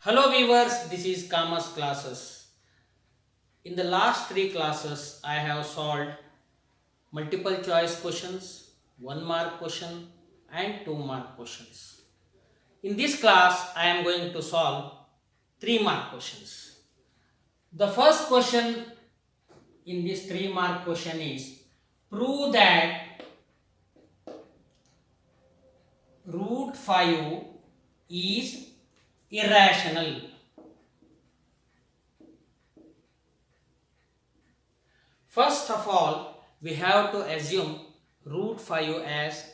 Hello viewers, this is Commerce Classes. In the last three classes, I have solved multiple choice questions, 1 mark question and 2 mark questions. In this class, I am going to solve 3 mark questions. The first question in this 3 mark question is prove that root 5 is irrational. First of all, we have to assume root 5 as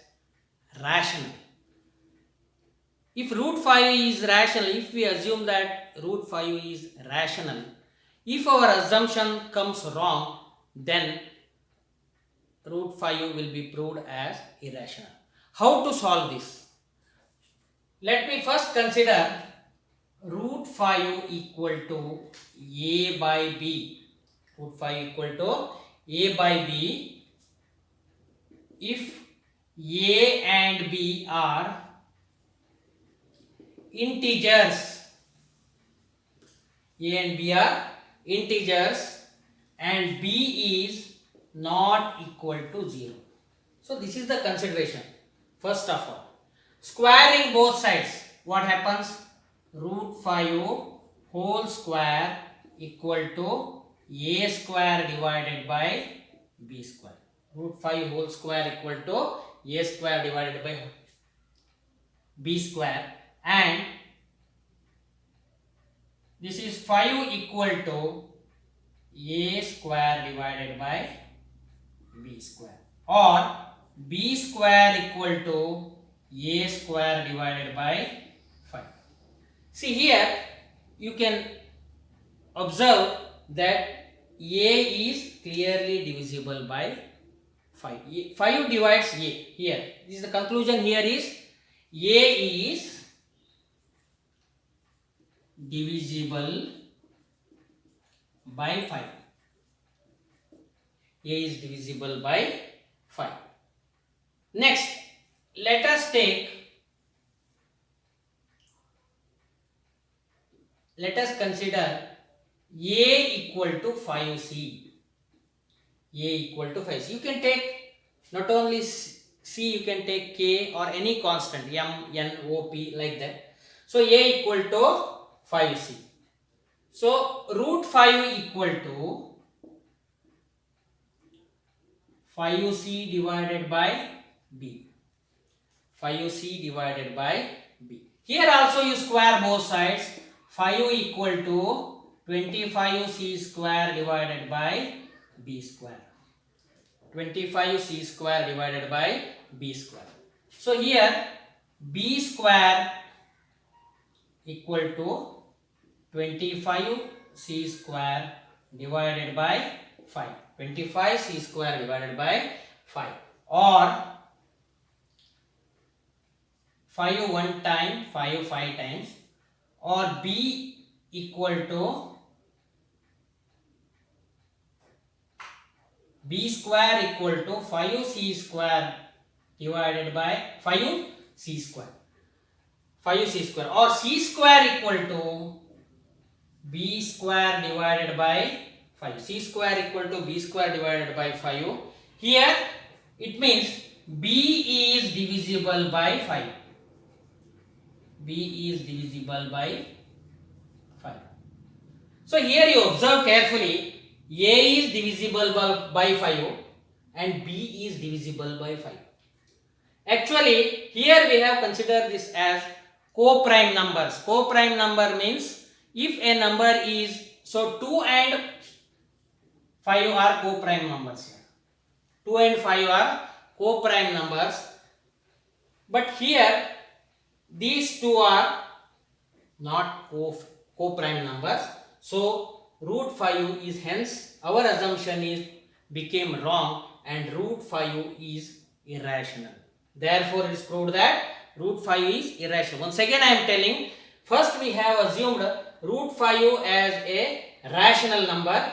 rational. If root 5 is rational, if we assume that root 5 is rational, if our assumption comes wrong, then root 5 will be proved as irrational. How to solve this? Let me first consider root 5 equal to a by b. Root 5 equal to a by b if a and b are integers. A and b are integers and b is not equal to 0. So this is the consideration. First of all, squaring both sides, what happens? Root 5 whole square equal to a square divided by b square. Root 5 whole square equal to a square divided by b square, and this is 5 equal to a square divided by b square, or b square equal to a square divided by 5. See here, you can observe that a is clearly divisible by 5. 5 divides a here. This is the conclusion here is a is divisible by 5. A is divisible by 5. Next, let us consider a equal to 5c. A equal to 5c. You can take not only c, you can take k or any constant m, n, o, p like that. So a equal to 5c. So root 5 equal to 5c divided by b. 5c divided by b. Here also you square both sides. 5 equal to 25c square divided by b square. 25c square divided by b square. So here b square equal to 25c square divided by 5. 25c square divided by 5, or 5 one time, 5 times, or b equal to b square equal to 5c square divided by 5c square. 5c square, or c square equal to b square divided by 5. C square equal to b square divided by 5. Here it means b is divisible by 5. B is divisible by 5. So here you observe carefully, a is divisible by 5 and b is divisible by 5. Actually, here we have considered this as co-prime numbers. Co-prime number means if a number is, so 2 and 5 are co-prime numbers here. 2 and 5 are co-prime numbers. But here these two are not co-prime numbers. So root 5 is, hence our assumption is became wrong and root 5 is irrational. Therefore it is proved that root 5 is irrational. Once again I am telling, first we have assumed root 5 as a rational number.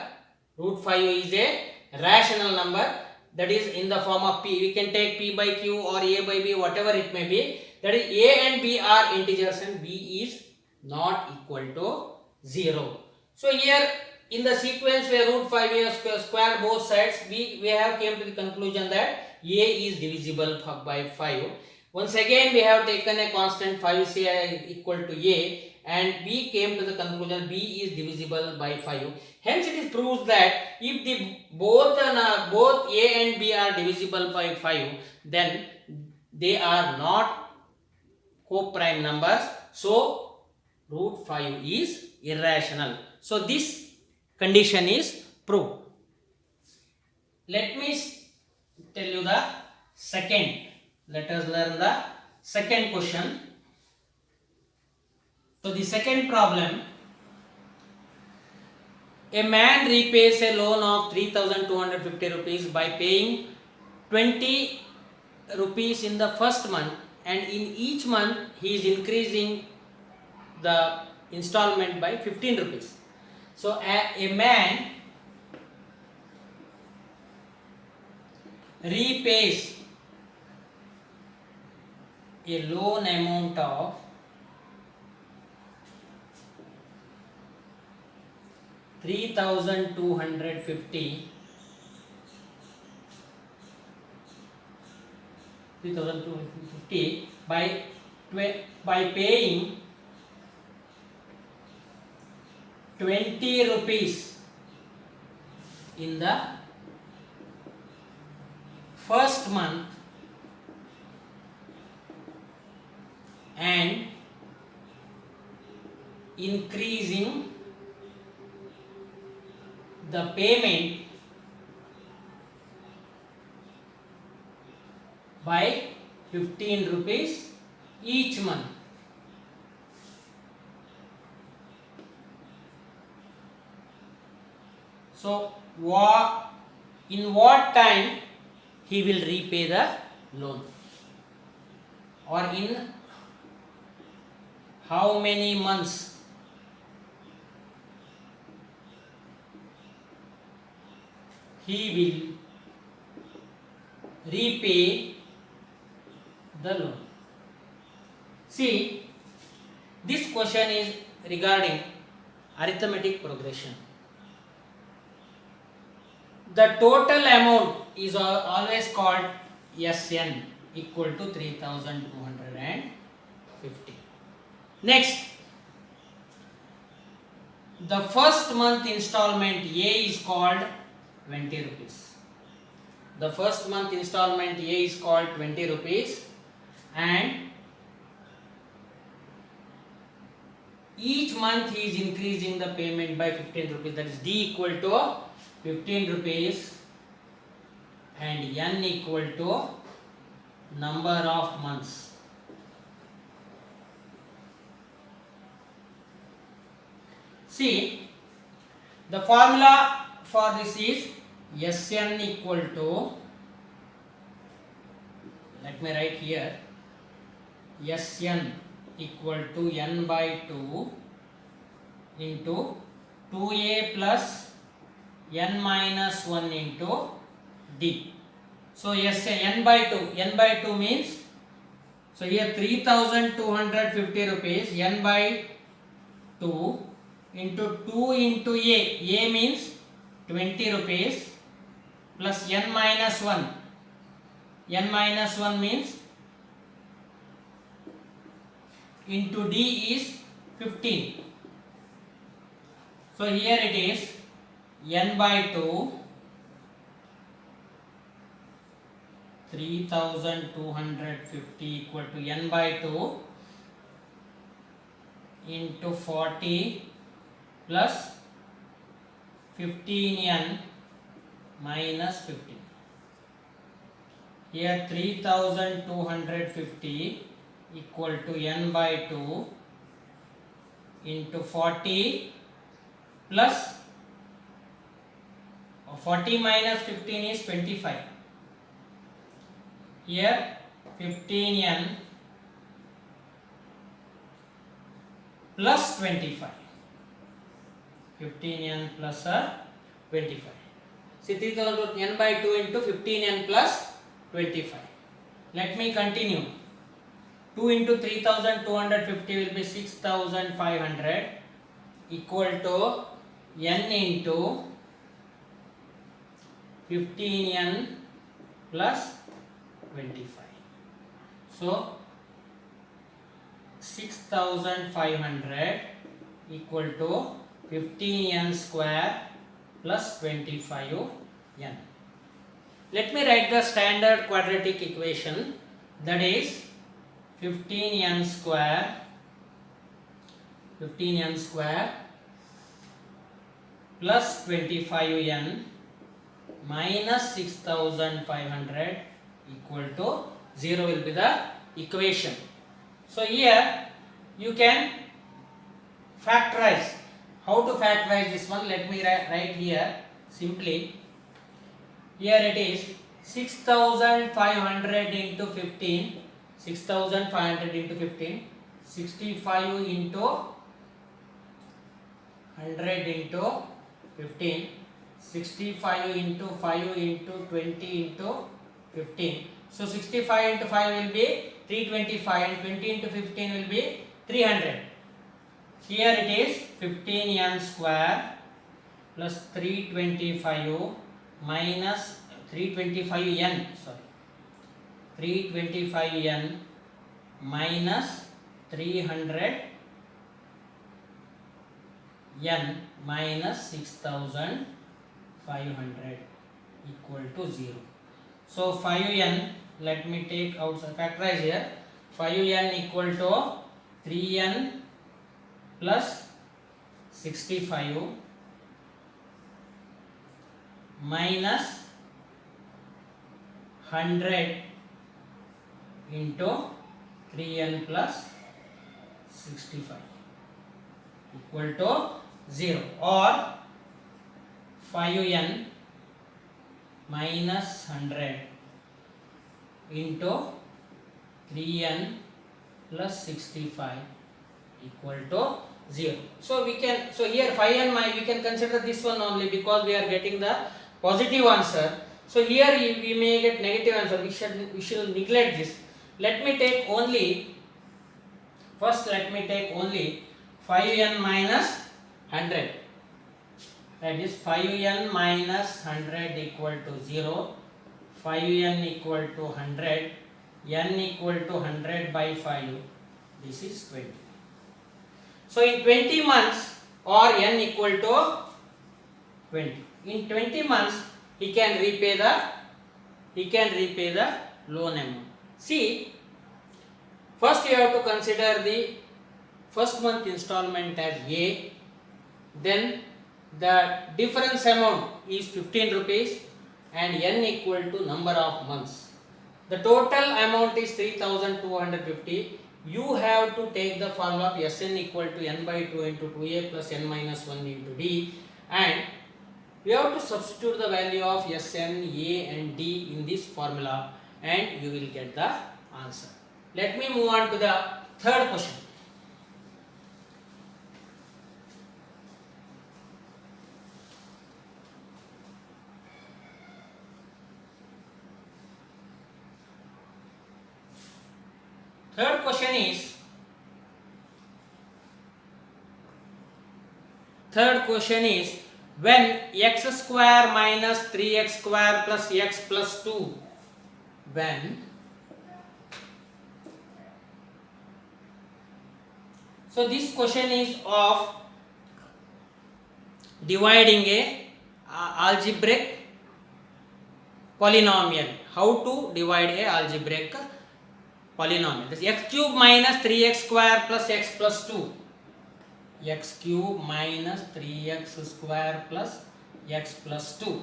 Root 5 is a rational number, that is in the form of p. We can take p by q or a by b, whatever it may be. That is a and b are integers and b is not equal to 0. So here in the sequence where root 5 we have squared both sides, we have came to the conclusion that a is divisible by 5. Once again we have taken a constant 5 say equal to a, and we came to the conclusion b is divisible by 5. Hence it is proved that if the both a and b are divisible by 5, then they are not co-prime numbers, so root 5 is irrational. So this condition is proved. Let me tell you the second. Let us learn the second question. So the second problem, a man repays a loan of 3,250 rupees by paying 20 rupees in the first month, and in each month he is increasing the installment by 15 rupees. So a man repays a loan amount of 3,250 by paying 20 rupees in the first month and increasing the payment by 15 rupees each month. So in what time he will repay the loan, or in how many months he will repay the loan. See, this question is regarding arithmetic progression. The total amount is always called SN, equal to 3,250. Next, the first month installment A is called 20 rupees. The first month installment A is called 20 rupees, and each month he is increasing the payment by 15 rupees. That is D equal to 15 rupees and N equal to number of months. See, the formula for this is Sn equal to, let me write here, Sn equal to N by 2 into 2A plus N minus 1 into D. So N by 2 means, so here 3,250 rupees, N by 2 into 2 into A means 20 rupees plus N minus 1. N minus 1 means into D is 15. So here it is N by 2, 3,250 equal to N by 2 into 40 plus 15N minus 15. Here 3,250 equal to N by 2 into 40 plus 40 minus 15 is 25. Here 15N plus 25. 15N plus 25. See, 3,000 N by 2 into 15N plus 25. Let me continue. 2 into 3250 will be 6500 equal to n into 15n plus 25. So 6500 equal to 15n square plus 25n. Let me write the standard quadratic equation, that is 15n square plus 25n minus 6500 equal to 0 will be the equation. So here you can factorize. How to factorize this one? Let me write here simply. Here it is 6500 into 15, 6500 into 15, 65 into 100 into 15, 65 into 5 into 20 into 15. So 65 into 5 will be 325 and 20 into 15 will be 300. Here it is 15n square plus 325 minus 325n, sorry, 325n minus 300n minus 6500 equal to 0. So 5n, let me take outside, factorize here. 5n equal to 3n plus 65 minus 100 into 3n plus 65 equal to 0, or 5n minus 100 into 3n plus 65 equal to 0. So we can, so here 5n we can consider this one only because we are getting the positive answer. So here we may get negative answer. We should neglect this. Let me take only, first let me take only 5n minus 100. That is 5n minus 100 equal to 0. 5n equal to 100. n equal to 100 by 5. This is 20. So in 20 months, or n equal to 20. In 20 months, he can repay the loan amount. See, first you have to consider the first month installment as A, then the difference amount is 15 rupees and n equal to number of months. The total amount is 3250. You have to take the formula of Sn equal to n by 2 into 2a plus n minus 1 into d, and we have to substitute the value of Sn, a and d in this formula, and you will get the answer. Let me move on to the third question. Third question is when x square minus 3x square plus x plus 2, when, so this question is of dividing a algebraic polynomial. How to divide a algebraic polynomial? This x cube minus 3x square plus x plus 2. X cube minus 3x square plus x plus 2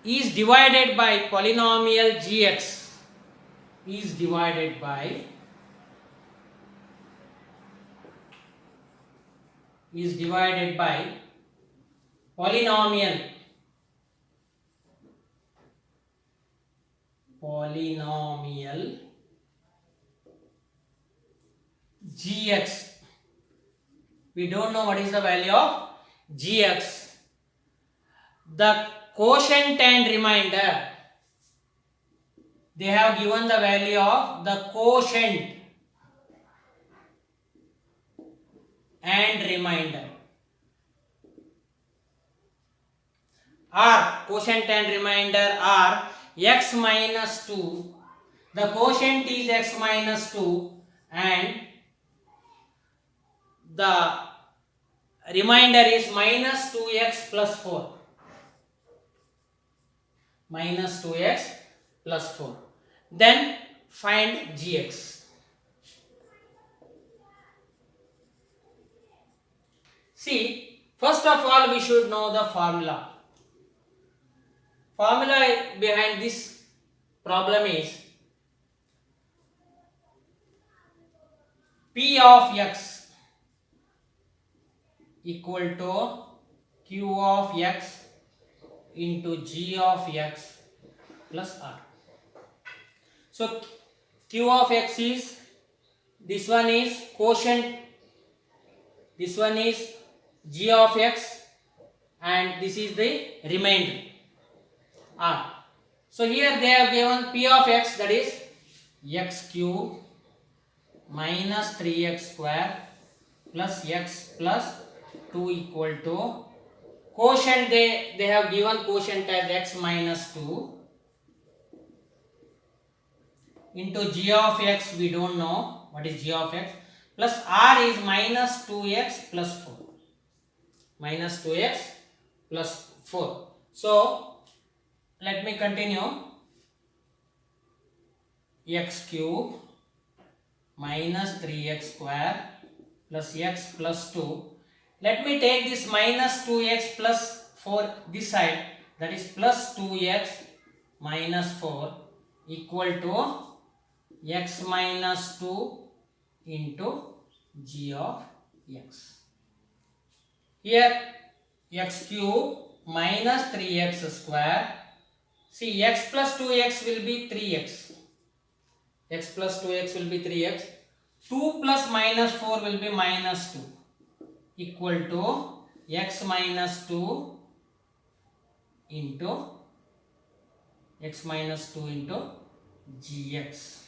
is divided by polynomial gx, is divided by polynomial gx. We don't know what is the value of gx. The quotient and remainder they have given the value of the quotient and remainder. Or quotient and remainder are x minus 2. The quotient is x minus 2 and the remainder is minus 2x plus 4. Minus 2x plus 4. Then find gx. See, first of all we should know the formula. Formula behind this problem is P of x equal to Q of x into G of x plus R. So Q of x is, this one is quotient, this one is G of x, and this is the remainder R. So here they have given P of x, that is x cube minus 3x square plus x plus 2 equal to quotient, they have given quotient as x minus 2 into G of x, we don't know what is G of x, plus R is minus 2x plus 4. Minus 2x plus 4. So let me continue. X cube minus 3x square plus x plus 2. Let me take this minus 2x plus 4 this side, that is plus 2x minus 4 equal to x minus 2 into G of x. Here x cube minus 3x square. See, x plus 2x will be 3x. X plus 2x will be 3x. 2 plus minus 4 will be minus 2 equal to x minus 2 into x minus 2 into gx.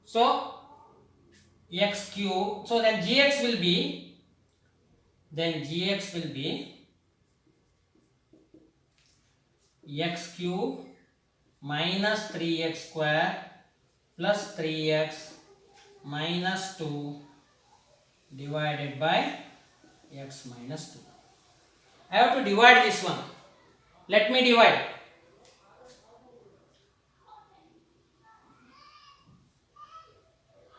So x cube, so then gx will be, x cube minus 3x square plus 3x minus 2 divided by x minus 2. I have to divide this one. Let me divide.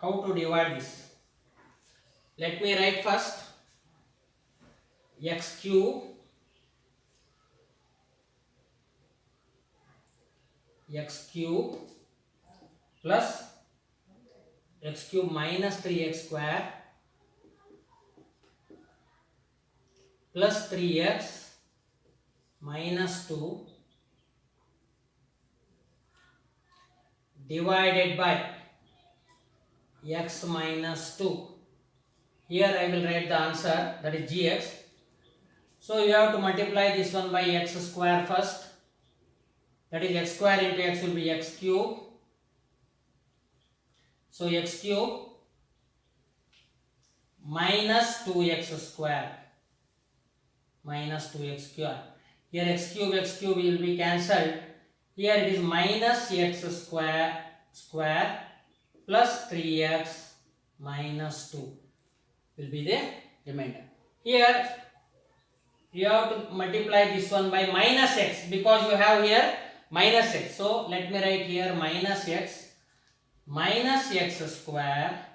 How to divide this? Let me write first x cube plus x cube minus 3x square plus 3x minus 2 divided by x minus 2. Here I will write the answer, that is gx. So you have to multiply this one by x square first. That is x square into x will be x cube. So x cube minus 2x square. Minus 2x square. Here x cube will be cancelled. Here it is minus x square plus 3x minus 2 will be the remainder. Here you have to multiply this one by minus x because you have here minus x. So let me write here minus x square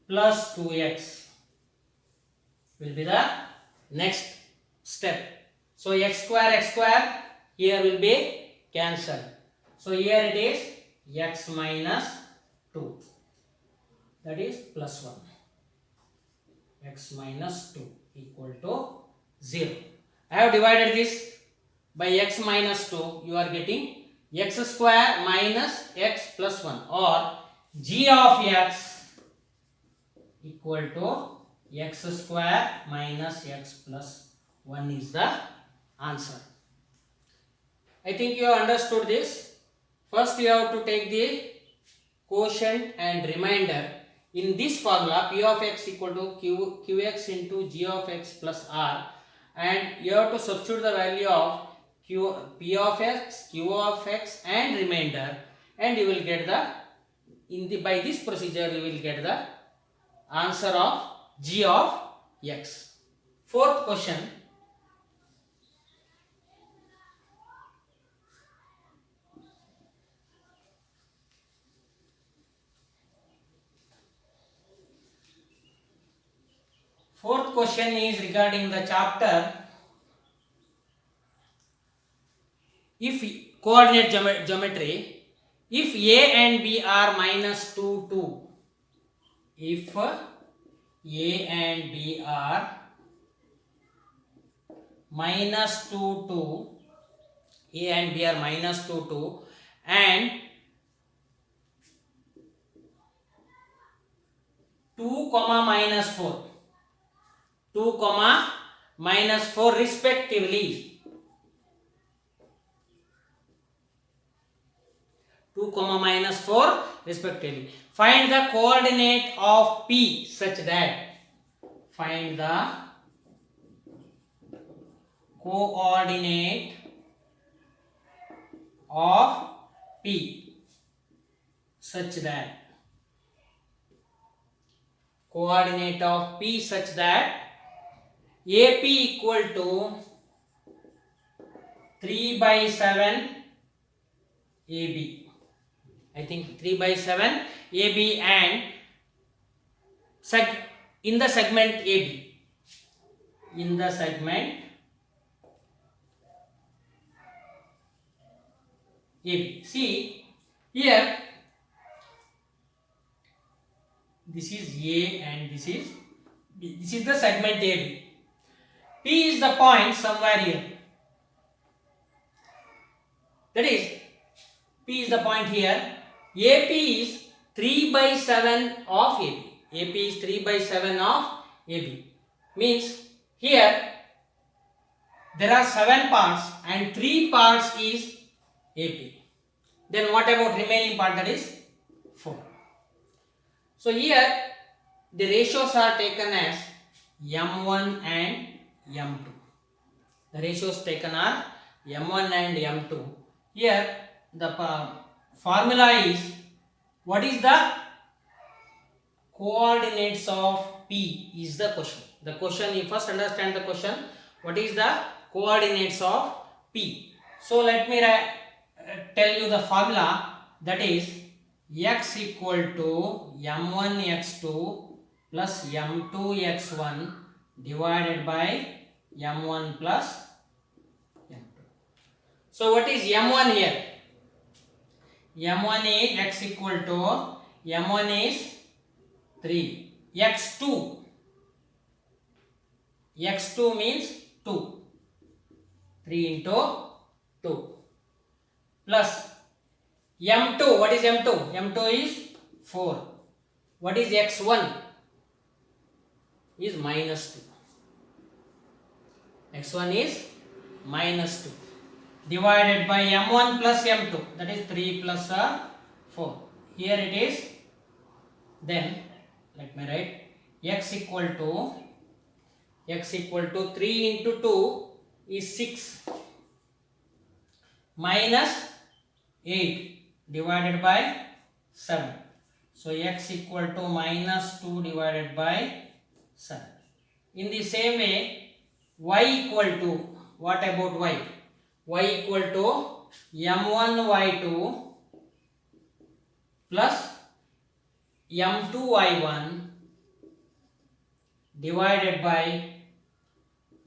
plus 2x will be the next step. So x square here will be cancelled. So here it is x minus 2, that is plus 1. X minus 2 equal to 0. I have divided this by x minus 2. You are getting x square minus x plus 1, or g of x equal to x square minus x plus 1 is the answer. I think you have understood this. First you have to take the quotient and remainder. In this formula, P of x equal to qx into g of x plus r, and you have to substitute the value of P of x, q of x and remainder, and you will get by this procedure you will get the answer of g of x. Fourth question. Fourth question is regarding the chapter if coordinate geometry. If A and B are minus 2, 2. If A and B are minus 2, 2. A and B are minus 2, 2. And 2, minus 4. 2, minus 4 respectively. 2, minus 4 respectively. Find the coordinate of P such that. Find the coordinate of P such that. Coordinate of P such that AP equal to 3 by 7 AB. I think 3 by 7 AB and in the segment AB. In the segment AB. See here, this is A and this is B. This is the segment AB. P is the point somewhere here. That is, P is the point here. AP is 3 by 7 of AB. AP is 3 by 7 of AB. Means here there are 7 parts and 3 parts is AP. Then what about remaining part, that is 4. So here the ratios are taken as M1 and M2. The ratios taken are M1 and M2. Here the formula is, what is the coordinates of P is the question. The question, you first understand the question, what is the coordinates of P. So let me tell you the formula, that is x equal to m1 x2 plus m2 x1 divided by m1 plus m2. So what is m1 here? m1 is x equal to, m1 is 3, x2 means 2, 3 into 2 plus m2. What is m2? m2 is 4. What is x1? Is minus 2. x1 is minus 2 divided by m1 plus m2, that is 3 plus 4. Here it is. Then let me write x equal to 3 into 2 is 6 minus 8 divided by 7. So x equal to minus 2 divided by 7. In the same way, y equal to, what about y? Y equal to m1 y2 plus m2 y1 divided by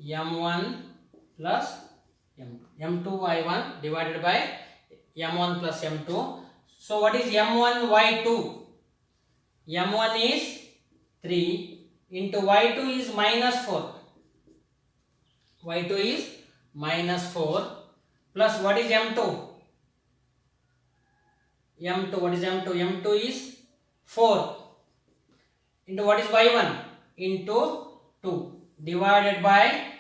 m1 plus m2. m2 y1 divided by m1 plus m2. So what is m1 y2? m1 is 3 into y2 is minus 4. y2 is minus 4 plus what is m2? What is m2? m2 is 4 into what is y1? Into 2 divided by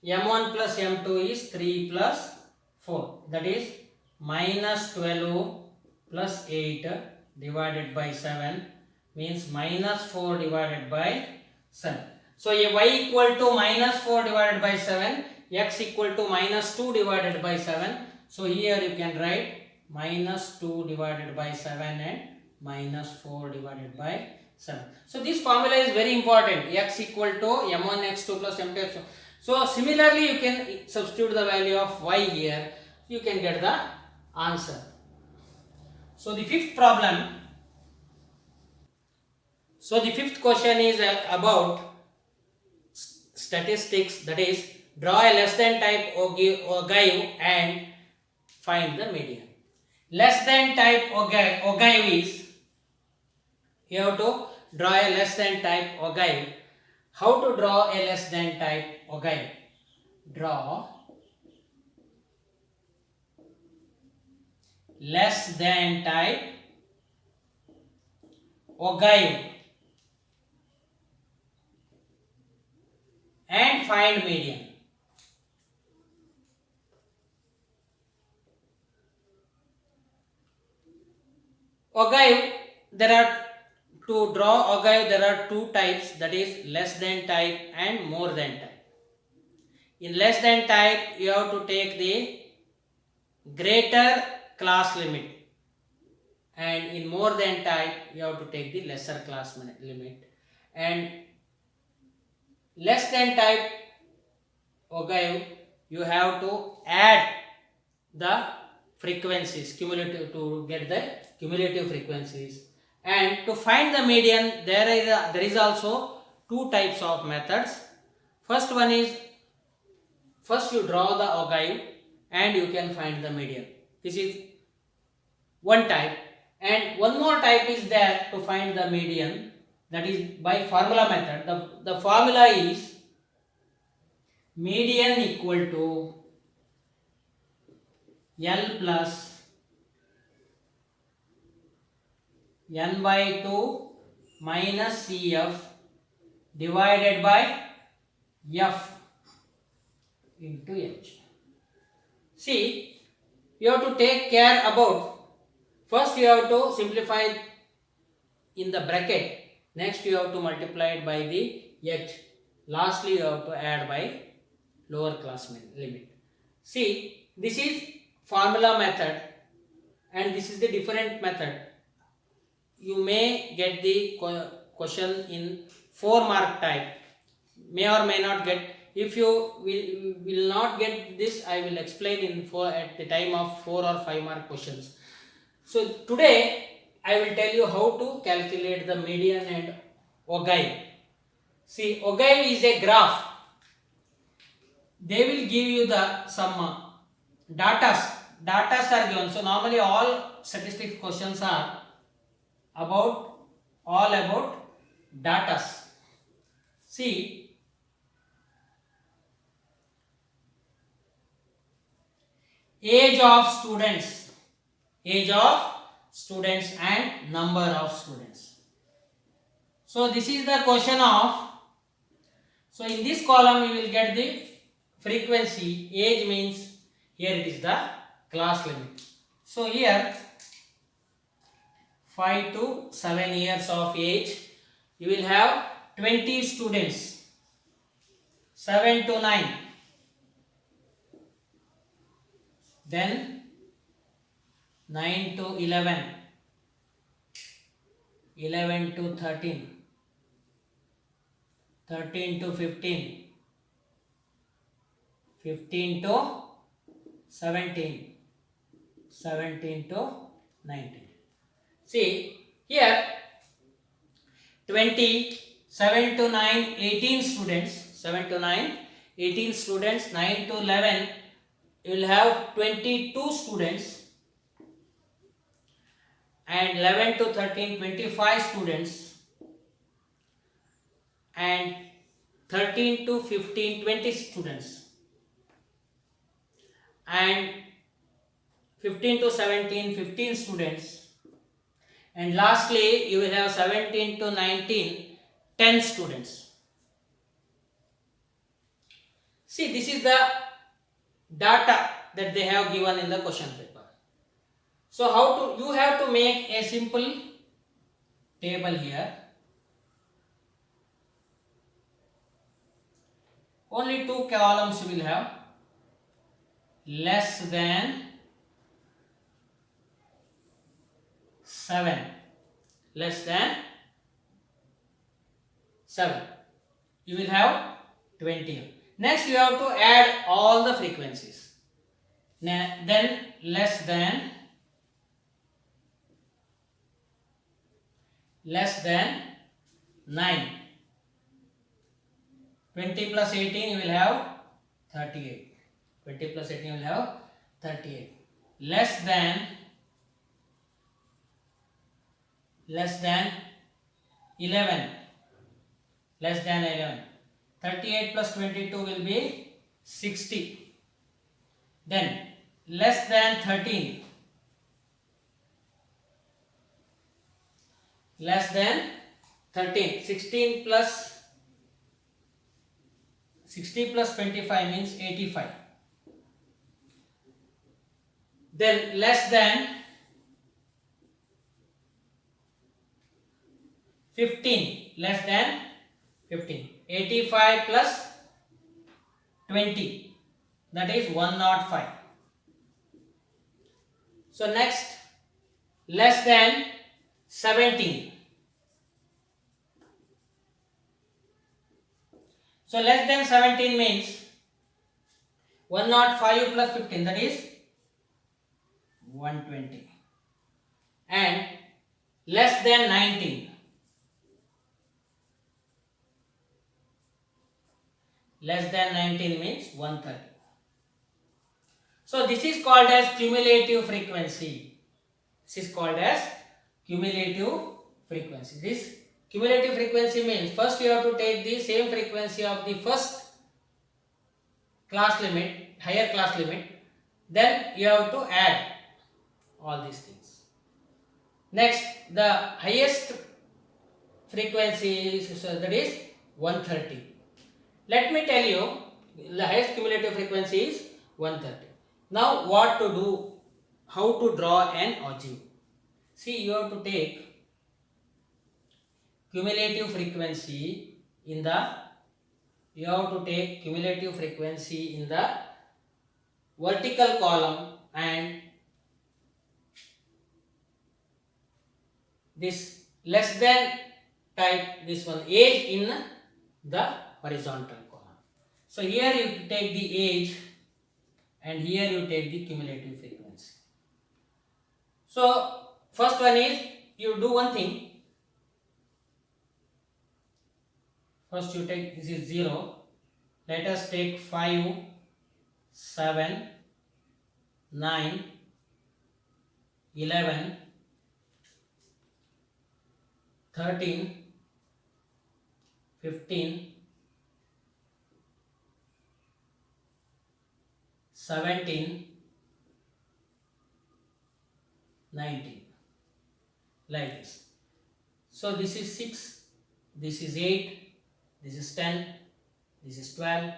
m1 plus m2 is 3 plus 4, that is minus 12 plus 8 divided by 7 means minus 4 divided by 7. So a y equal to minus 4 divided by 7, x equal to minus 2 divided by 7. So here you can write minus 2 divided by 7 and minus 4 divided by 7. So this formula is very important. X equal to m1 x2 plus m2 x2. So similarly you can substitute the value of y here. You can get the answer. So the fifth problem. So the fifth question is about statistics, that is draw a less than type ogive and find the median. Less than type ogive is, you have to draw a less than type ogive. How to draw a less than type ogive? Draw less than type ogive and find median. Ogive, there are, to draw ogive there are two types, that is less than type and more than type. In less than type you have to take the greater class limit, and in more than type you have to take the lesser class limit. And less than type ogive you have to add the frequencies cumulative to get the cumulative frequencies. And to find the median there is also two types of methods. First one is, first you draw the ogive and you can find the median. This is one type. And one more type is there to find the median, that is by formula method. The formula is median equal to L plus n by 2 minus Cf divided by F into H. See, you have to take care about, first you have to simplify in the bracket, next you have to multiply it by the H, lastly you have to add by lower class limit. See, this is formula method and this is the different method. You may get the question in 4 mark type, may or may not get. If you will not get this, I will explain at the time of 4 or 5 mark questions. So today I will tell you how to calculate the median and ogive. See, ogive is a graph. They will give you the some datas are given. So normally all statistics questions are all about datas. See, age of students and number of students. So this is the question of, so in this column you will get the frequency. Age means here it is the class limit. So here 5 to 7 years of age, you will have 20 students. 7 to 9, then 9 to 11, 11 to 13, 13 to 15, 15 to 17, 17 to 19. See, here 20, 7 to 9, 18 students, 7 to 9, 18 students, 9 to 11, you will have 22 students, and 11 to 13, 25 students, and 13 to 15, 20 students, and 15 to 17, 15 students, and lastly you will have 17 to 19, 10 students. See, this is the data that they have given in the question paper. So you have to make a simple table here. Only 2 columns you will have. Less than 7. Less than 7. You will have 20. Next you have to add all the frequencies. Then less than 9. 20 plus 18 you will have 38. 20 plus 18 you will have 38. Less than 11. Less than 11. 38 plus 22 will be 60. Then less than 13. Less than 13. 16 plus 60 plus 25 means 85. Then less than 15. Less than 15. 85 plus 20. That is 105. So next, less than 17. So less than 17 means 105 plus 15, that is 120. And less than 19. Less than 19 means 130. So this is called as cumulative frequency. This is called as cumulative frequency. This cumulative frequency means first you have to take the same frequency of the first class limit, higher class limit, then you have to add all these things. Next, the highest frequency is, that is 130. Let me tell you, the highest cumulative frequency is 130. Now what to do, how to draw an ogive. See, you have to take cumulative frequency in the vertical column and this less than type, this one age in the horizontal column. So here you take the age and here you take the cumulative frequency. So first one is, you do one thing. First you take, this is 0. Let us take 5, 7, 9, 11, 13, 15, 17, 19, like this. So this is 6, this is 8, this is 10, this is 12,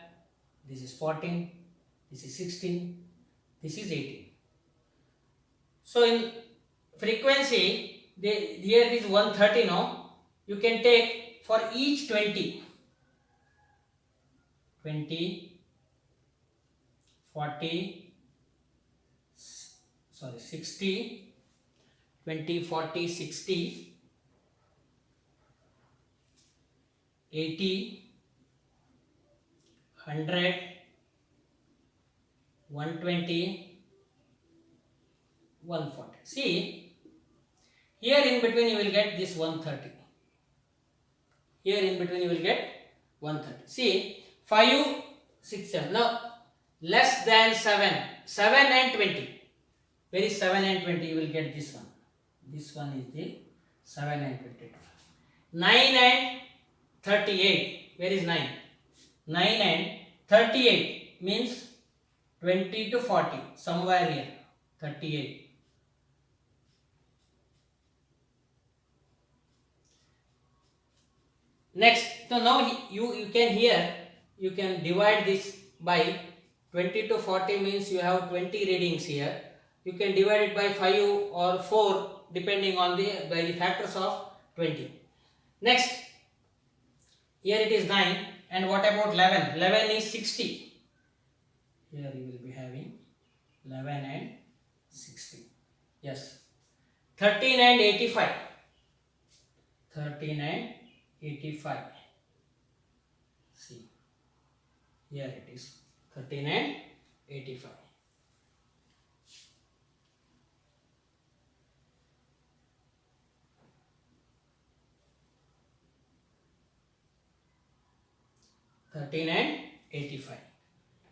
this is 14, this is 16, this is 18. So in frequency, here is 130 now. You can take for each 20, 40, 60, 20, 40, 60, 80, 100, 120, 140. See, here in between you will get this 130. Here in between you will get 130. See, 5, 6, 7. Now, less than 7. 7 and 20. Where is 7 and 20? You will get this one. This one is the 7 and 20. 9 and 38. Where is 9? 9 and 38 means 20 to 40. Somewhere here. 38. Next, so now you can here, you can divide this by 20 to 40 means you have 20 readings here. You can divide it by 5 or 4 depending on the by the factors of 20. Next, here it is 9, and what about 11? 11 is 60. Here you will be having 11 and 60. Yes. 13 and 85. 13 and 85. See, here it is 13 and 85.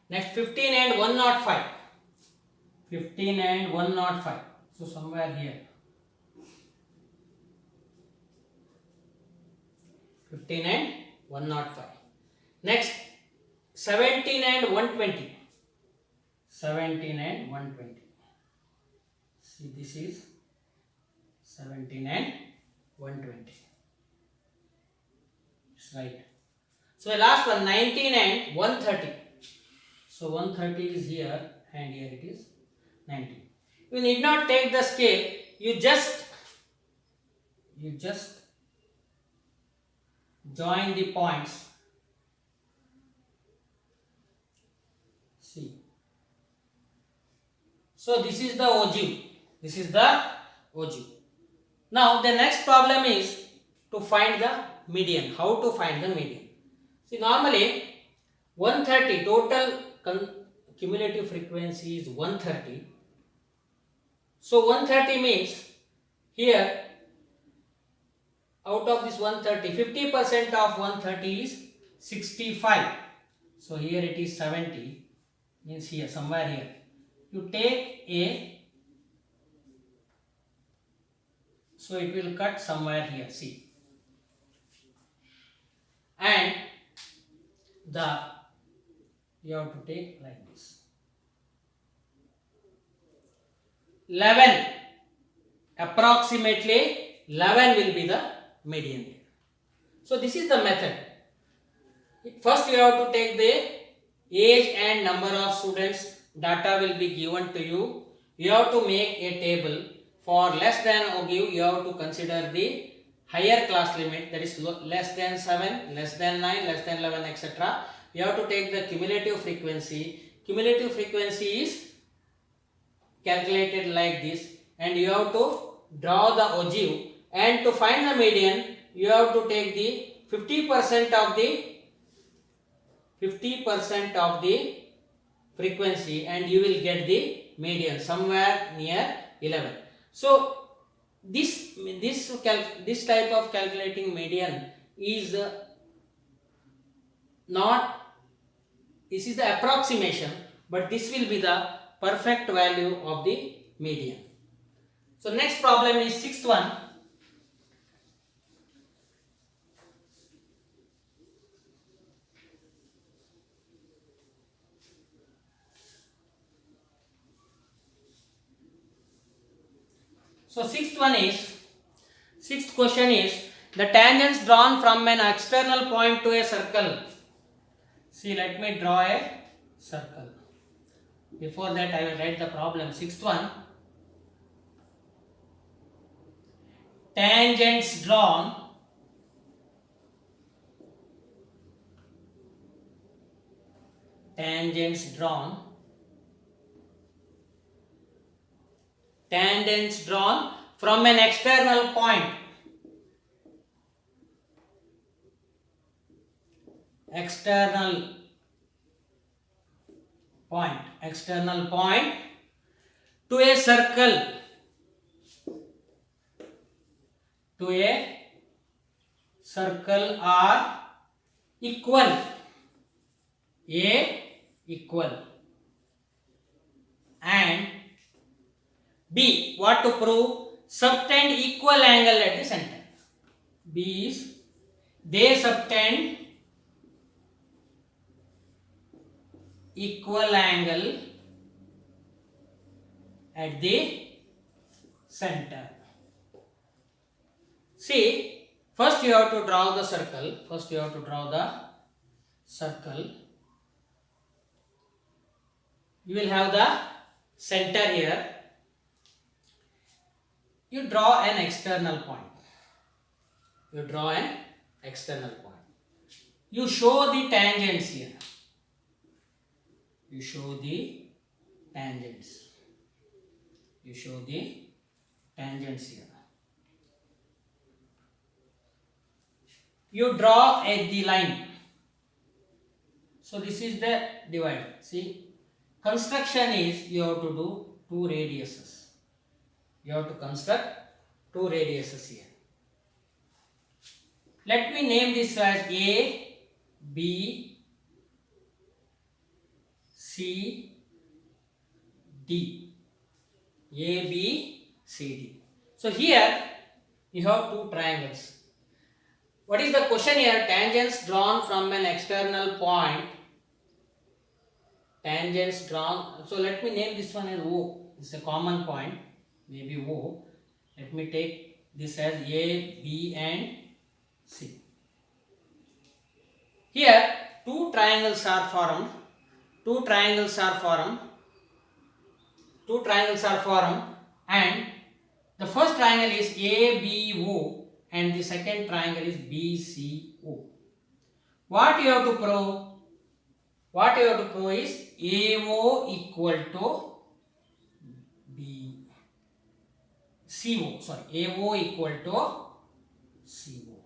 Next, 15 and 105. 15 and 105. So somewhere here. 15 and 105. Next, 17 and 120. 17 and 120. See, this is 17 and 120. It's right. So the last one, 19 and 130. So 130 is here and here it is 19. You need not take the scale. You just join the points. See. So this is the ogive. This is the ogive. Now the next problem is to find the median. How to find the median? See, normally 130 total cumulative frequency is 130. So 130 means here out of this 130, 50% of 130 is 65. So here it is 70, means here somewhere here. You take A, so it will cut somewhere here, see. And you have to take like this. 11, approximately 11 will be the median here. So this is the method. First you have to take the age and number of students. Data will be given to you. You have to make a table. For less than ogive, you have to consider the higher class limit, that is less than 7, less than 9, less than 11, etc. You have to take the cumulative frequency. Cumulative frequency is calculated like this, and you have to draw the ogive, and to find the median you have to take the 50% of the frequency, and you will get the median somewhere near 11. So this type of calculating median is not, this is the approximation, but this will be the perfect value of the median. So next problem is sixth one. So sixth question is the tangents drawn from an external point to a circle. See, let me draw a circle. Before that I will write the problem. Sixth one, tangents drawn from an external point. External point to a circle. Are equal. Equal. And B, what to prove? Subtend equal angle at the center. B is they subtend equal angle at the center. See, first you have to draw the circle. You will have the center here. You draw an external point. You draw an external point. You show the tangents here. You show the tangents. You show the tangents here. You draw the line. So this is the divider. See, construction is you have to do two radiuses. You have to construct two radiuses here. Let me name this as A, B, C, D. A, B, C, D. So here you have two triangles. What is the question here? Tangents drawn from an external point. Tangents drawn. So let me name this one as O. This is a common point. Maybe O. Let me take this as A, B and C. Here two triangles are formed. Two triangles are formed and the first triangle is ABO and the second triangle is BCO. What you have to prove? What you have to prove is AO equal to CO. Sorry, AO equal to CO.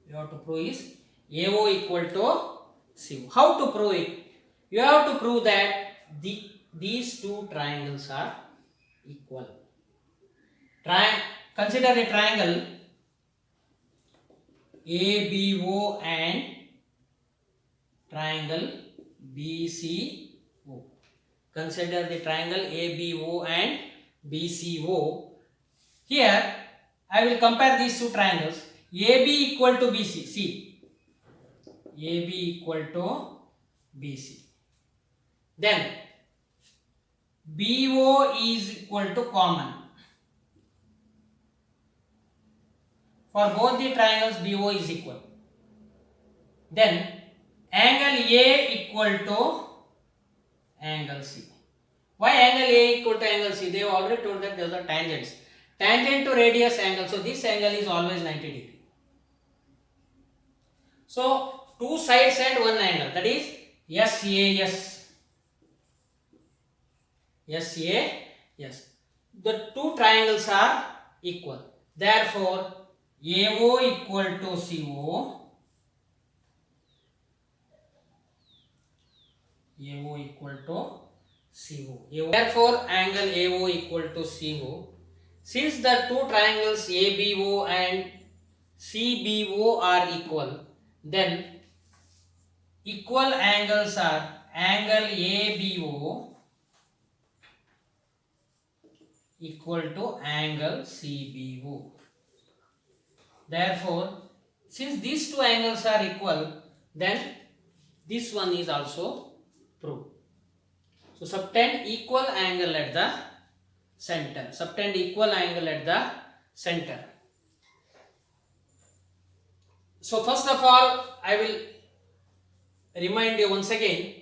You have to prove is AO equal to CO. How to prove it? You have to prove that these two triangles are equal. Consider a triangle ABO and triangle BCO. Consider the triangle ABO and BCO. Here I will compare these two triangles. AB equal to BC. See, AB equal to BC. Then BO is equal to common. For both the triangles BO is equal. Then angle A equal to angle C. Why angle A equal to angle C? They have already told that those are tangents. Tangent to radius angle. So this angle is always 90 degree. So two sides and one angle, that is SAS. SAS. The two triangles are equal. Therefore AO equal to CO. AO equal to CO. Therefore angle AO equal to CO. Since the two triangles ABO and CBO are equal, then equal angles are angle ABO equal to angle CBO. Therefore, since these two angles are equal, then this one is also proved. So subtend equal angle at the center. Subtend equal angle at the center. So first of all, I will remind you once again,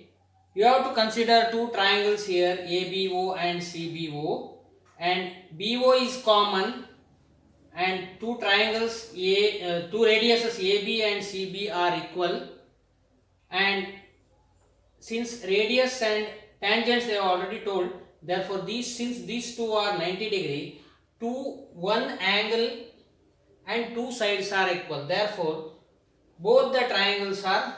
you have to consider two triangles here, ABO and CBO, and BO is common, and two triangles, two radiuses AB and CB are equal, and since radius and tangents they have already told, therefore since these two are 90 degree, one angle and two sides are equal, therefore both the triangles are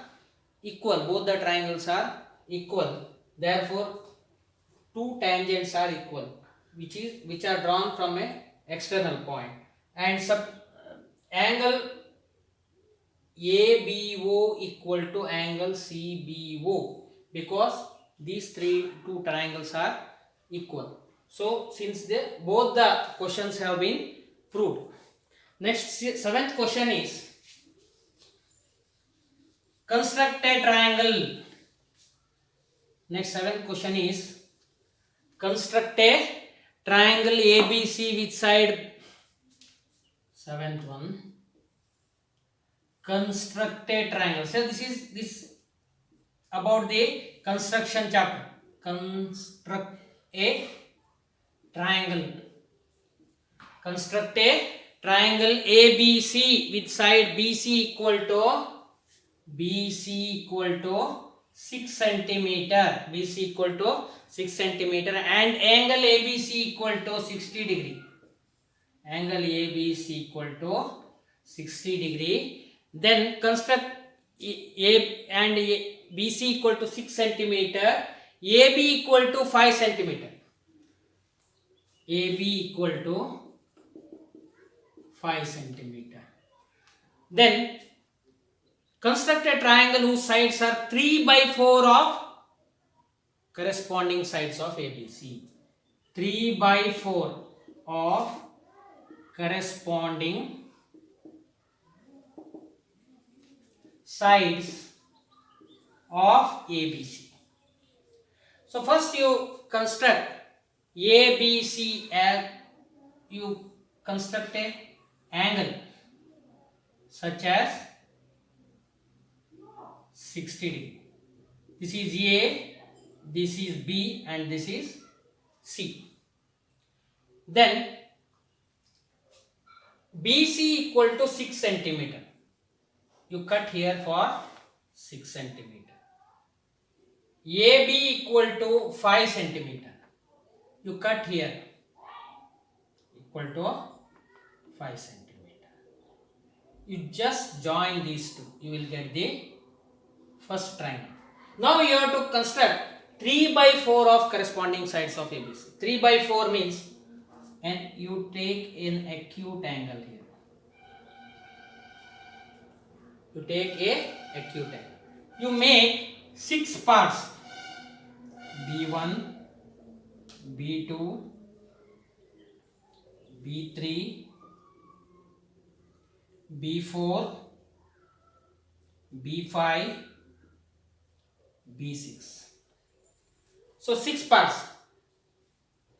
equal. Therefore two tangents are equal, which are drawn from a external point, and angle ABO equal to angle CBO, because these two triangles are equal. So since both the questions have been proved. Next, seventh question is construct a triangle. Next, seventh question is construct a triangle ABC which side? Seventh one. Construct a triangle. So this is about the construction chapter. construct a triangle. Construct a triangle ABC with side BC equal to 6 centimeter. BC equal to 6 centimeter and angle ABC equal to 60 degree. Angle ABC equal to 60 degree. Then construct A and BC equal to 6 centimeter. AB equal to 5 centimeter. AB equal to 5 centimeter. Then construct a triangle whose sides are 3 by 4 of corresponding sides of ABC. 3 by 4 of corresponding sides of ABC. So first you construct ABC as you construct a angle such as 60 degree. This is A, this is B and this is C. Then BC equal to 6 centimeter. You cut here for 6 centimeter. AB equal to 5 centimeter. You cut here equal to 5 centimeter. You just join these two. You will get the first triangle. Now you have to construct 3 by 4 of corresponding sides of ABC. 3 by 4 means, and you take an acute angle here. You take a acute angle. You make 6 parts. B1, B2, B3, B4, B5, B6. So 6 parts.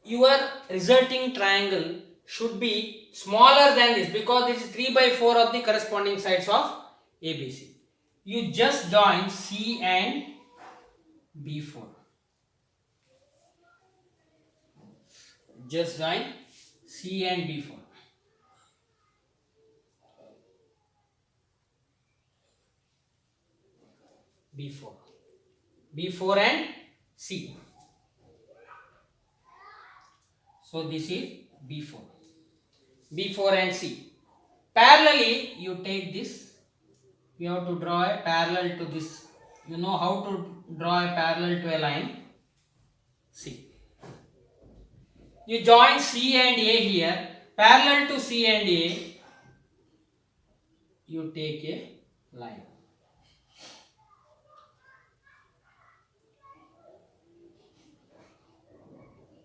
Your resulting triangle should be smaller than this because this is 3 by 4 of the corresponding sides of ABC. You just join C and B4. Just join C and B4. B4 and C. So this is B4 and C. Parallelly, you take this. You have to draw a parallel to this. You know how to draw a parallel to a line. C. You join C and A here. Parallel to C and A, you take a line.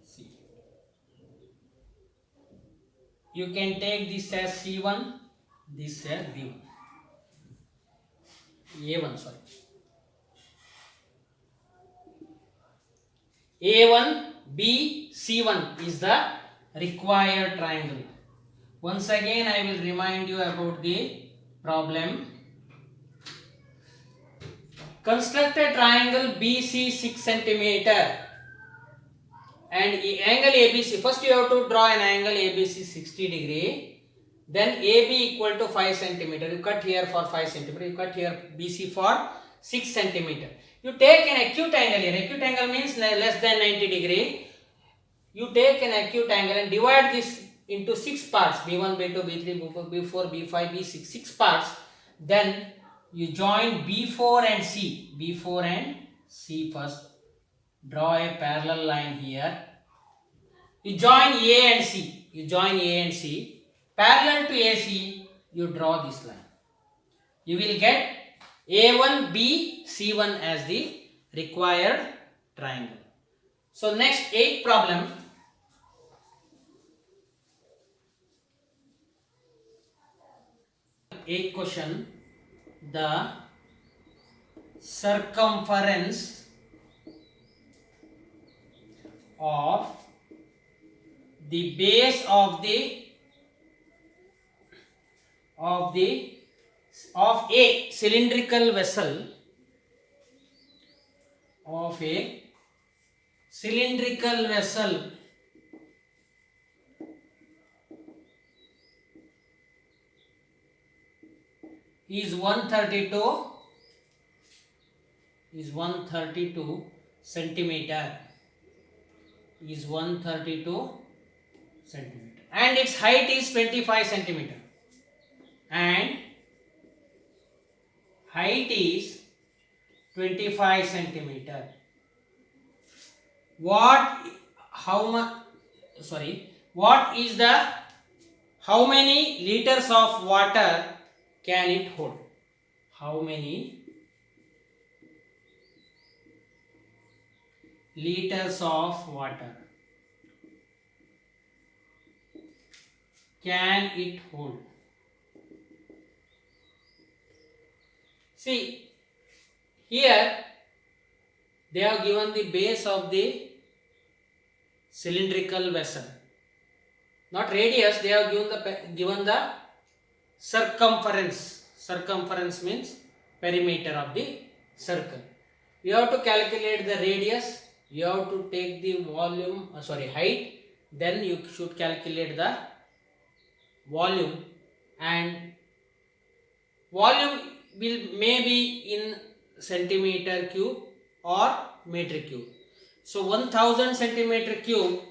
C. You can take this as C1, this as B1. A1, sorry. A1, B, C1 is the required triangle. Once again, I will remind you about the problem. Construct a triangle BC 6 centimeter and angle ABC. First you have to draw an angle ABC 60 degree. Then AB equal to 5 centimeter. You cut here for 5 centimeter. You cut here BC for 6 centimeter. You take an acute angle here. Acute angle means less than 90 degree. You take an acute angle and divide this into 6 parts. B1, B2, B3, B4, B5, B6. 6 parts. Then you join B4 and C. B4 and C first. Draw a parallel line here. You join A and C. You join A and C. Parallel to AC, you draw this line. You will get A1, B, C1 as the required triangle. So next 8th problem. Eighth question. The circumference of the base of a cylindrical vessel cylindrical vessel is 132 centimeter, and its height is 25 centimeter, and height is 25 centimeter. What is the how many liters of water can it hold? How many liters of water can it hold? See, here they have given the base of the cylindrical vessel, not radius. They have given the circumference. Circumference means perimeter of the circle. You have to calculate the radius. You have to take the volume, height. Then you should calculate the volume, and volume will maybe in centimeter cube or meter cube. So 1000 centimeter cube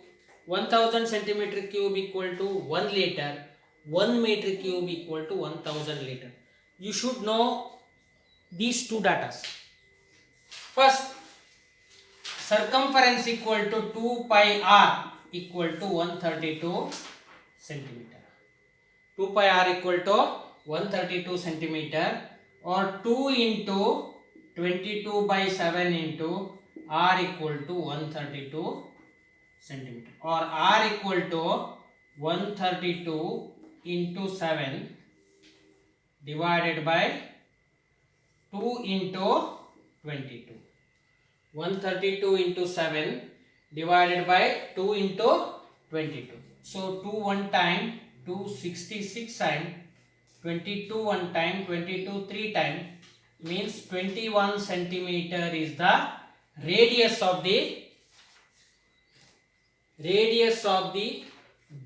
equal to 1 liter, 1 meter cube equal to 1000 liter. You should know these two data. First, circumference equal to 2 pi r equal to 132 centimeter. 2 pi r equal to 132 centimeter, or 2 into 22 by 7 into r equal to 132 centimeter, or r equal to 132 into 7 divided by 2 into 22. 132 into 7 divided by 2 into 22. So 2 one time, 266 time, 22 one time, 22 3 time, means 21 centimeter is the radius of the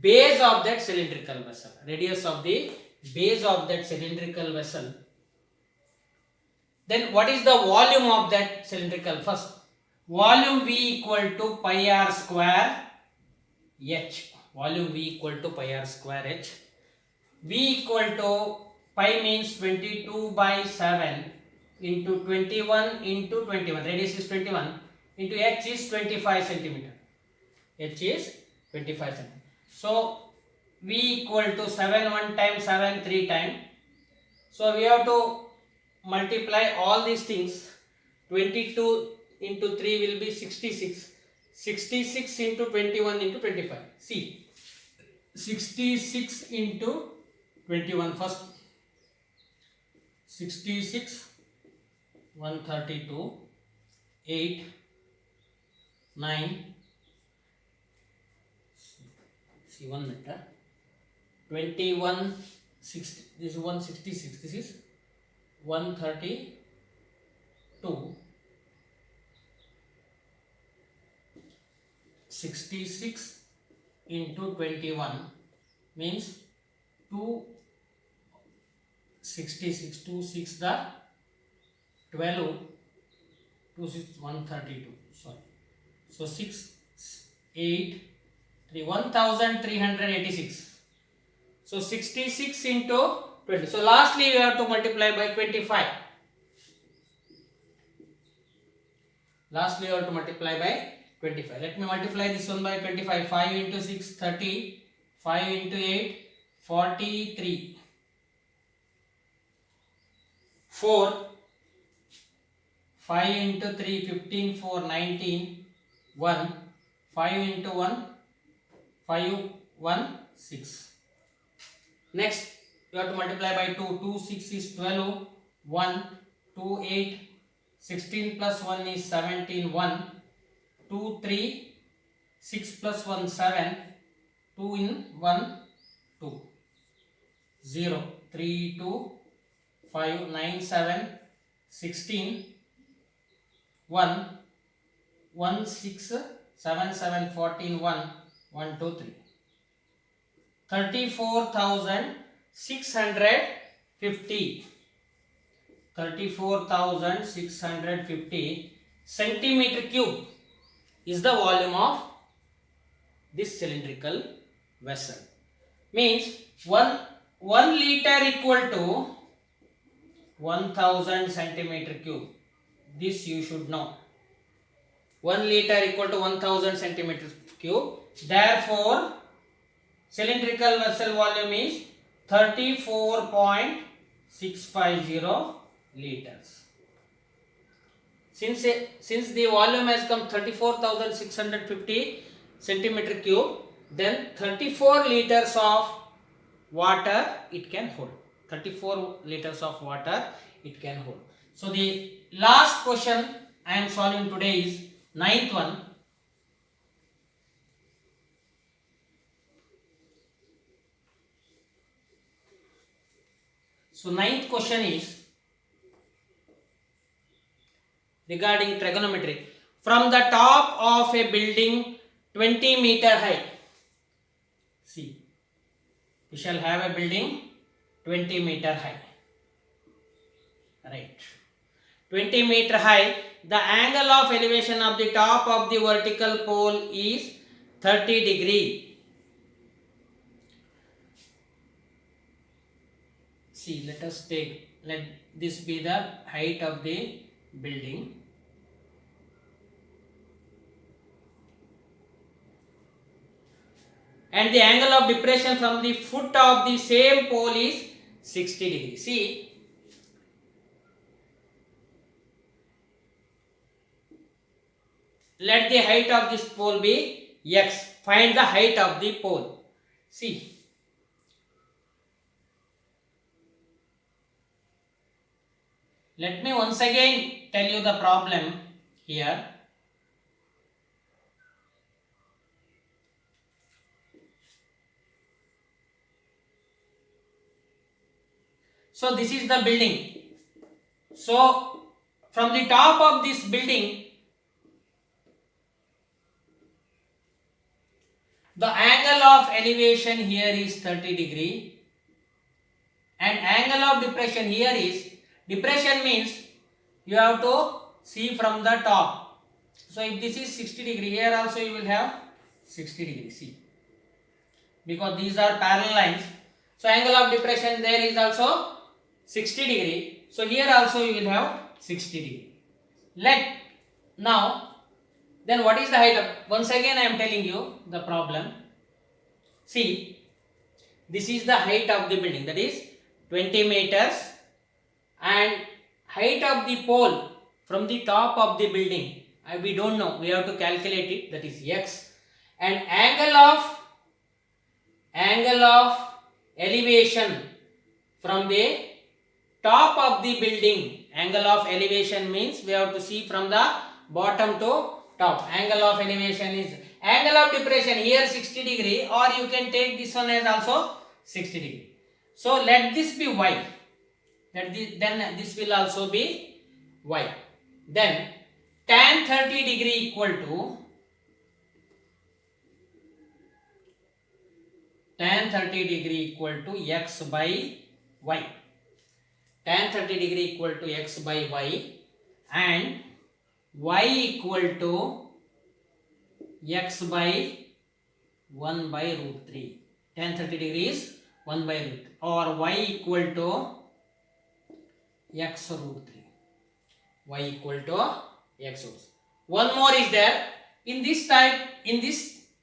base of that cylindrical vessel. Radius of the base of that cylindrical vessel. Then what is the volume of that cylindrical? First, volume V equal to pi r square h. Volume V equal to pi r square h. V equal to pi means 22 by 7 into 21 into 21. Radius is 21 into h is 25 centimeter. H is 25 centimeter. So V equal to 7 one time, 7 3 time. So we have to multiply all these things. 22 into 3 will be 66. 66 into 21 into 25. See, 66 into 21 first. 66, 132, 8, 9. See 1 minute. 21, 60. This is 166. This is 132. 66 into 21 means 266. 2 6 the 12. 2 6 132. Sorry. So 6 8 3 1386. So 66 into 20. So lastly we have to multiply by 25. Lastly we have to multiply by 25. Let me multiply this one by 25. 5 into 6 30. 5 into 8 43. 4. 5 into 3 15. 4 19. 1. 5 into 1 5 1 6. Next you have to multiply by 2. 2 6 is 12. 1 2 8. 16 plus 1 is 17. 1 2 3 6 plus 1 7. 2 in 1 2. 0 3 2 5 9 7 16. 1 1 6 7 7 14 1 1 2 3 34,650 34,650 centimeter cube is the volume of this cylindrical vessel. Means 1 liter equal to 1000 centimeter cube. This you should know. 1 liter equal to 1000 centimeter cube. Therefore, cylindrical vessel volume is 34.650 liters. Since the volume has come 34,650 centimeter cube, then 34 liters of water it can hold. 34 liters of water it can hold. So the last question I am solving today is 9th one. So 9th question is regarding trigonometry. From the top of a building 20 meter high. See, we shall have a building 20 meter high. Right. 20 meter high. The angle of elevation of the top of the vertical pole is 30 degree. See, let this be the height of the building. And the angle of depression from the foot of the same pole is 60 degrees. See, let the height of this pole be x. Find the height of the pole. See, let me once again tell you the problem here. So this is the building. So from the top of this building, the angle of elevation here is 30 degree and angle of depression here is, depression means you have to see from the top. So if this is 60 degree, here also you will have 60 degree. See, because these are parallel lines. So angle of depression there is also 60 degree. So here also you will have 60 degree. Now, then what is the height of, once again I am telling you the problem. See, this is the height of the building, that is 20 meters, and height of the pole from the top of the building, we don't know, we have to calculate it, that is x, and angle of elevation from the top of the building. Angle of elevation means we have to see from the bottom to top. Angle of elevation is, angle of depression here 60 degree, or you can take this one as also 60 degree. So let this be y. Then this will also be y. Then tan 30 degree equal to, tan 30 degree equal to x by y. Tan 30 degree equal to x by y, and y equal to x by 1 by root 3. Tan 30 degree is 1 by root 3, or y equal to x root 3. Y equal to x root 3. One more is there. In this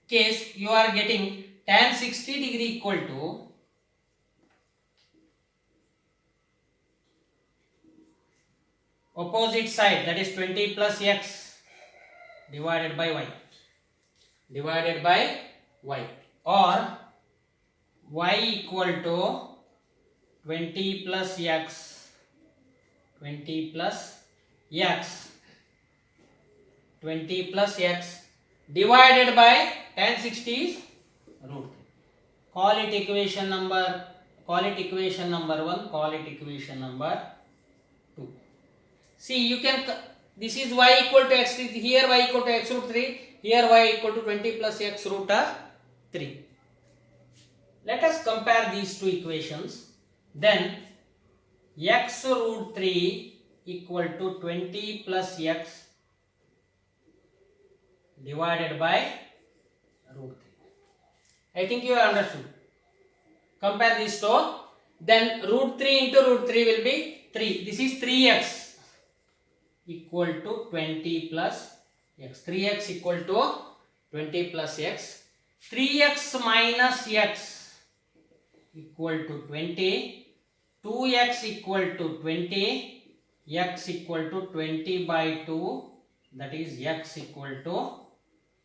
case, you are getting tan 60 degree equal to opposite side, that is 20 plus x divided by y, or y equal to 20 plus x divided by tan 60 is root 3. Call it equation number 1, call it equation number 2. See, you can, this is y equal to x, here y equal to x root 3, Here y equal to 20 plus x root 3. Let us compare these two equations. Then x root 3 equal to 20 plus x divided by root 3. I think you have understood. Compare these two. Then root 3 into root 3 will be 3. This is 3x equal to 20 plus x. 3x equal to 20 plus x. 3x minus x equal to 20. 2x equal to 20. X equal to 20 by 2. That is x equal to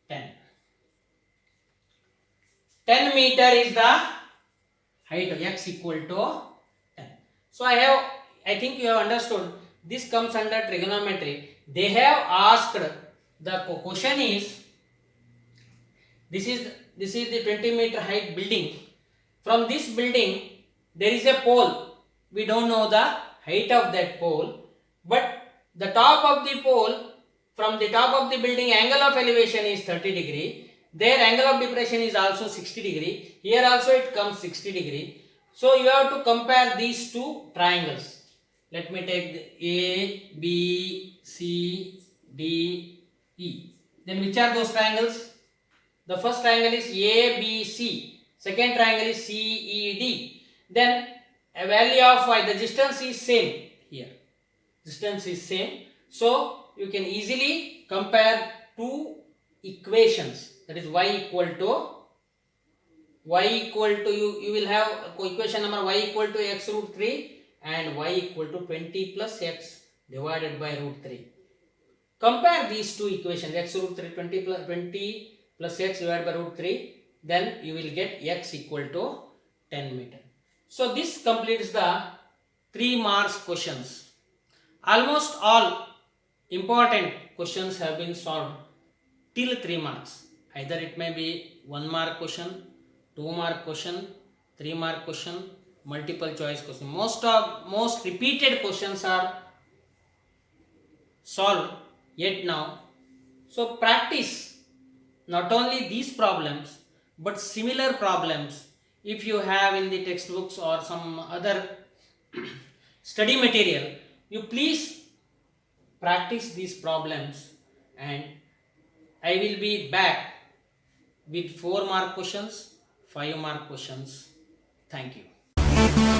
10. 10 meter is the height of x equal to 10. So I think you have understood. This comes under trigonometry. They have asked, the question is, this is the 20 meter height building. From this building there is a pole. We don't know the height of that pole, but the top of the pole, from the top of the building, angle of elevation is 30 degree. Their angle of depression is also 60 degree. Here also it comes 60 degree. So you have to compare these two triangles. Let me take the A, B, C, D, E. Then which are those triangles? The first triangle is ABC. Second triangle is CED. Then a value of y, the distance is same here. Distance is same. So you can easily compare two equations. That is y equal to you will have equation number y equal to x root 3 and y equal to 20 plus x divided by root 3. Compare these two equations, x root 3 20 plus x divided by root 3, then you will get x equal to 10 meter. So this completes the 3 marks questions. Almost all important questions have been solved till 3 marks. Either it may be 1 mark question, 2 mark question, 3 mark question, multiple choice question. Most repeated questions are solved yet now. So practice not only these problems but similar problems. If you have in the textbooks or some other study material, you please practice these problems, and I will be back with 4 mark questions, 5 mark questions. Thank you.